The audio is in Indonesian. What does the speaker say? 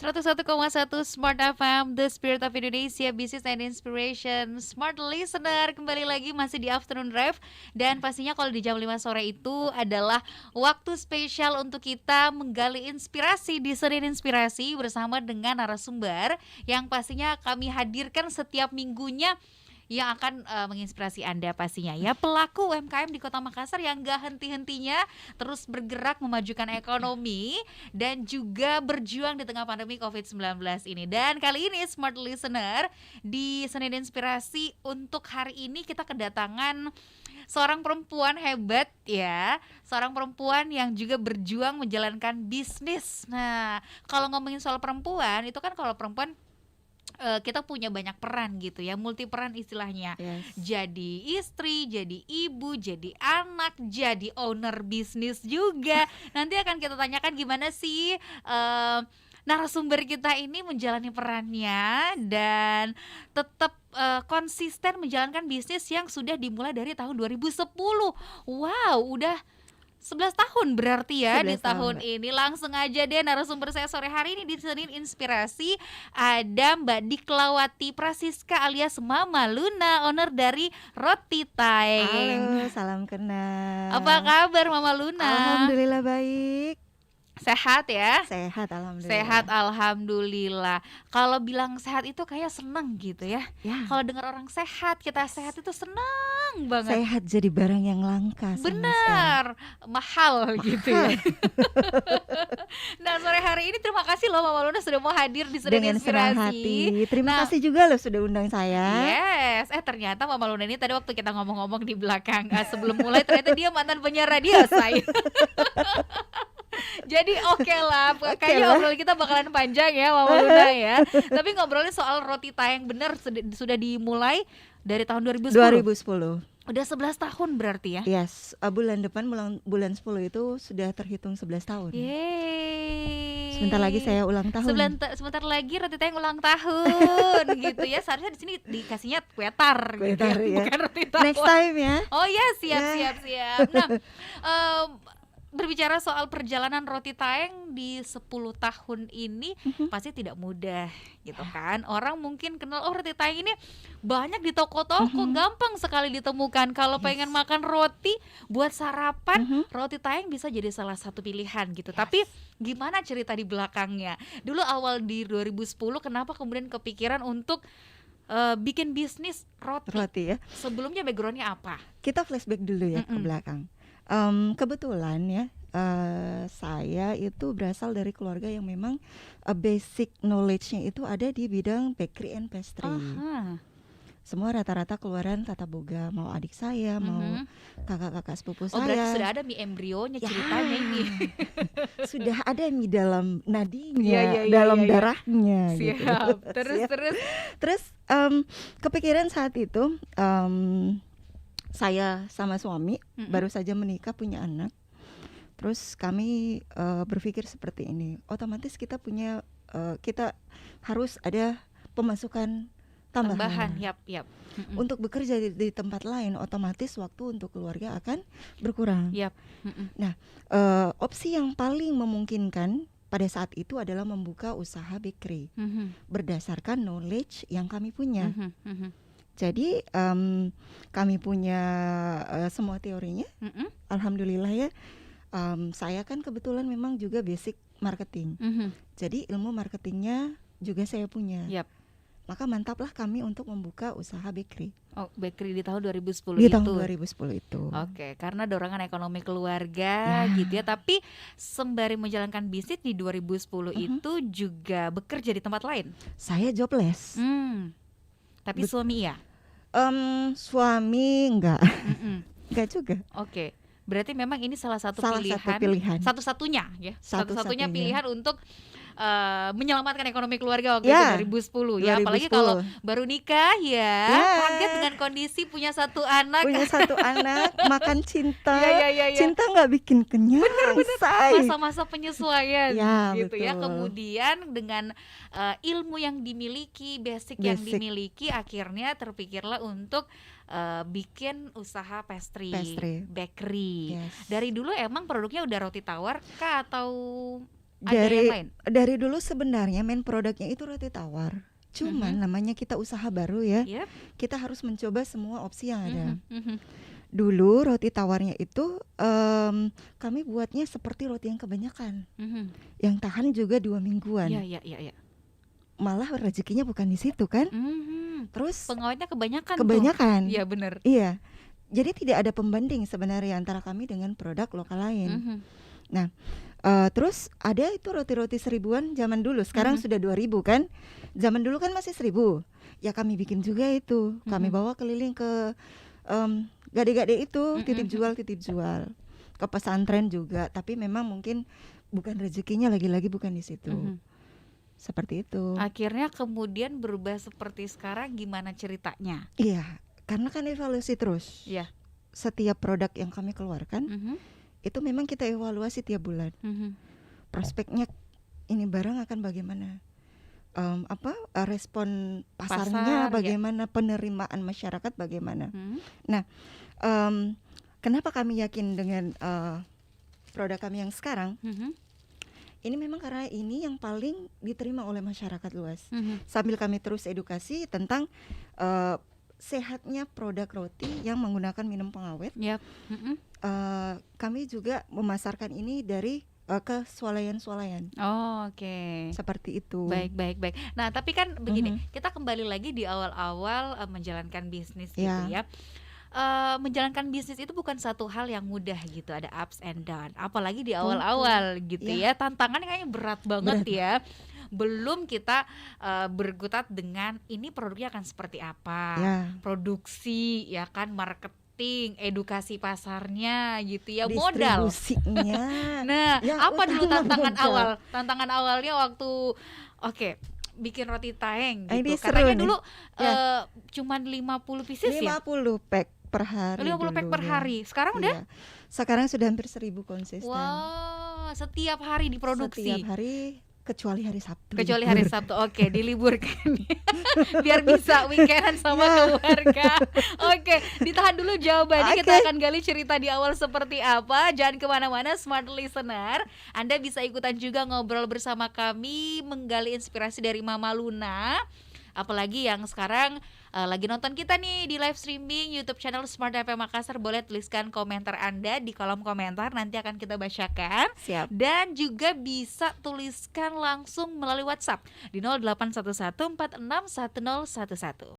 101,1 Smart FM, The Spirit of Indonesia, Business and Inspiration. Smart Listener, kembali lagi masih di Afternoon Drive. Dan pastinya kalau di jam 5 sore itu adalah waktu spesial untuk kita menggali inspirasi di Senin Inspirasi bersama dengan narasumber yang pastinya kami hadirkan setiap minggunya, yang akan menginspirasi Anda pastinya ya, pelaku UMKM di Kota Makassar yang gak henti-hentinya terus bergerak memajukan ekonomi dan juga berjuang di tengah pandemi COVID-19 ini. Dan kali ini Smart Listener di Senin Inspirasi untuk hari ini kita kedatangan seorang perempuan hebat ya, seorang perempuan yang juga berjuang menjalankan bisnis. Nah, kalau ngomongin soal perempuan itu kan, kalau perempuan kita punya banyak peran gitu ya, multi peran istilahnya. Yes. Jadi istri, jadi ibu, jadi anak, jadi owner bisnis juga. Nanti akan kita tanyakan gimana sih narasumber kita ini menjalani perannya dan tetap konsisten menjalankan bisnis yang sudah dimulai dari tahun 2010. Wow, udah 11 tahun berarti ya di 11 tahun tahun, ini. Langsung aja deh narasumber saya sore hari ini di Senin Inspirasi. Ada Mbak Diklawati Prasiska alias Mama Luna, owner dari Roti Taeng. Halo, salam kenal. Apa kabar Mama Luna? Alhamdulillah baik. Sehat ya? Sehat alhamdulillah. Sehat alhamdulillah. Kalau bilang sehat itu kayak seneng gitu ya. Ya. Kalau dengar orang sehat, kita sehat itu seneng banget. Sehat jadi barang yang langka. Benar, mahal gitu ya. Nah, sore hari ini terima kasih loh Mama Luna sudah mau hadir di Senin Dengan senang Inspirasi. hati. Terima kasih juga loh sudah undang saya. Yes, ternyata Mama Luna ini tadi waktu kita ngomong-ngomong di belakang sebelum mulai, ternyata dia mantan penyiar radio saya. Jadi oke lah, kayaknya obrolan kita bakalan panjang ya Mama Luna ya. Tapi ngobrolin soal Roti Taeng bener sudah dimulai dari tahun 2010. 2010. Udah 11 tahun berarti ya? Yes, bulan depan bulan 10 itu sudah terhitung 11 tahun. Yeay. Sebentar lagi saya ulang tahun. Sebentar lagi Roti Taeng ulang tahun gitu ya. Seharusnya di sini dikasihnya kuetar gitu ya, Ya. bukan roti tawar. Next time ya. Oh ya, siap. Nah, berbicara soal perjalanan Roti Taeng di 10 tahun ini pasti tidak mudah gitu kan. Orang mungkin kenal, oh Roti Taeng ini banyak di toko-toko, gampang sekali ditemukan. Kalau pengen makan roti buat sarapan, Roti Taeng bisa jadi salah satu pilihan gitu. Tapi gimana cerita di belakangnya? Dulu awal di 2010 kenapa kemudian kepikiran untuk bikin bisnis roti ya. Sebelumnya backgroundnya apa? Kita flashback dulu ya ke belakang. Kebetulan ya, saya itu berasal dari keluarga yang memang basic knowledge-nya itu ada di bidang bakery and pastry. Semua rata-rata keluaran tata boga, mau adik saya, mau kakak-kakak sepupu saya. Oh, berarti sudah ada mie embrionya ceritanya ini. Sudah ada mie dalam nadinya, dalam darahnya. Siap. Gitu. Terus kepikiran saat itu, saya sama suami baru saja menikah, punya anak. Terus kami berpikir seperti ini, otomatis kita harus ada pemasukan tambahan. Yap. Untuk bekerja di tempat lain, otomatis waktu untuk keluarga akan berkurang. Yap. Nah, opsi yang paling memungkinkan pada saat itu adalah membuka usaha bakery berdasarkan knowledge yang kami punya. Jadi kami punya semua teorinya. Alhamdulillah ya. Saya kan kebetulan memang juga basic marketing. Jadi ilmu marketingnya juga saya punya. Maka mantaplah kami untuk membuka usaha bakery. Oh, bakery di tahun 2010 di itu. tahun 2010 itu. Oke, karena dorongan ekonomi keluarga gitu ya. Tapi sembari menjalankan bisnis di 2010 itu juga bekerja di tempat lain. Saya jobless. Tapi suami ya? Suami enggak. Enggak juga. Oke. Berarti memang ini salah satu pilihan. Satu-satunya ya. Satu-satunya pilihan untuk menyelamatkan ekonomi keluarga waktu itu 2010 ya. Apalagi kalau baru nikah ya, kaget dengan kondisi punya satu anak. Makan cinta. Cinta nggak bikin kenyang. Bener. Masa-masa penyesuaian gitu betul. Ya. Kemudian dengan ilmu yang dimiliki, basic yang dimiliki, akhirnya terpikirlah untuk bikin usaha pastry. Bakery. Dari dulu emang produknya udah roti tawar kah atau Ada yang lain? Dari dulu sebenarnya main produknya itu roti tawar. Cuman namanya kita usaha baru ya. Yep. Kita harus mencoba semua opsi yang ada. Mhm. Dulu roti tawarnya itu kami buatnya seperti roti yang kebanyakan, yang tahan juga 2 mingguan. Iya. Malah rezekinya bukan di situ kan. Terus Pengawetnya kebanyakan. kebanyakan. Iya benar. Iya. Jadi tidak ada pembanding sebenarnya antara kami dengan produk lokal lain. Nah, terus ada itu roti-roti 1000-an zaman dulu. Sekarang sudah 2000 kan. Zaman dulu kan masih 1000. Ya kami bikin juga itu. Kami bawa keliling ke gade-gade itu, titip jual ke pesantren juga. Tapi memang mungkin bukan rezekinya, lagi-lagi bukan di situ. Seperti itu. Akhirnya kemudian berubah seperti sekarang, gimana ceritanya? Iya, karena kan evaluasi terus. Iya. Setiap produk yang kami keluarkan itu memang kita evaluasi tiap bulan. Prospeknya ini barang akan bagaimana? Respon pasarnya bagaimana, penerimaan masyarakat bagaimana. Nah, kenapa kami yakin dengan produk kami yang sekarang? Ini memang karena ini yang paling diterima oleh masyarakat luas. Sambil kami terus edukasi tentang sehatnya produk roti yang menggunakan minum pengawet. Kami juga memasarkan ini dari ke swalayan-swalayan. Oke. Seperti itu. Baik. Nah, tapi kan begini, kita kembali lagi di awal-awal menjalankan bisnis gitu ya. Menjalankan bisnis itu bukan satu hal yang mudah gitu, ada ups and down. Apalagi di awal-awal gitu ya. Tantangannya kayaknya berat banget ya. Belum kita berkutat dengan ini produknya akan seperti apa, produksi ya kan, marketing, edukasi pasarnya gitu ya, modal. Distribusinya. Nah, apa dulu tantangan awal? Tantangan awalnya waktu bikin roti taheng gitu. Katanya dulu cuman 50 pieces 50 pack per hari. 50 pack per hari. Sekarang udah? Sekarang sudah hampir 1000 konsisten. Wah, setiap hari diproduksi. Setiap hari kecuali hari Sabtu. Kecuali hari Sabtu, oke, diliburkan biar bisa weekendan sama keluarga. Oke, ditahan dulu jawabannya. Kita akan gali cerita di awal seperti apa. Jangan kemana-mana, smart listener. Anda bisa ikutan juga ngobrol bersama kami, menggali inspirasi dari Mama Luna. Apalagi yang sekarang lagi nonton kita nih di live streaming YouTube channel Smart FM Makassar, boleh tuliskan komentar Anda di kolom komentar, nanti akan kita bacakan. Siap. Dan juga bisa tuliskan langsung melalui WhatsApp di 0811461011.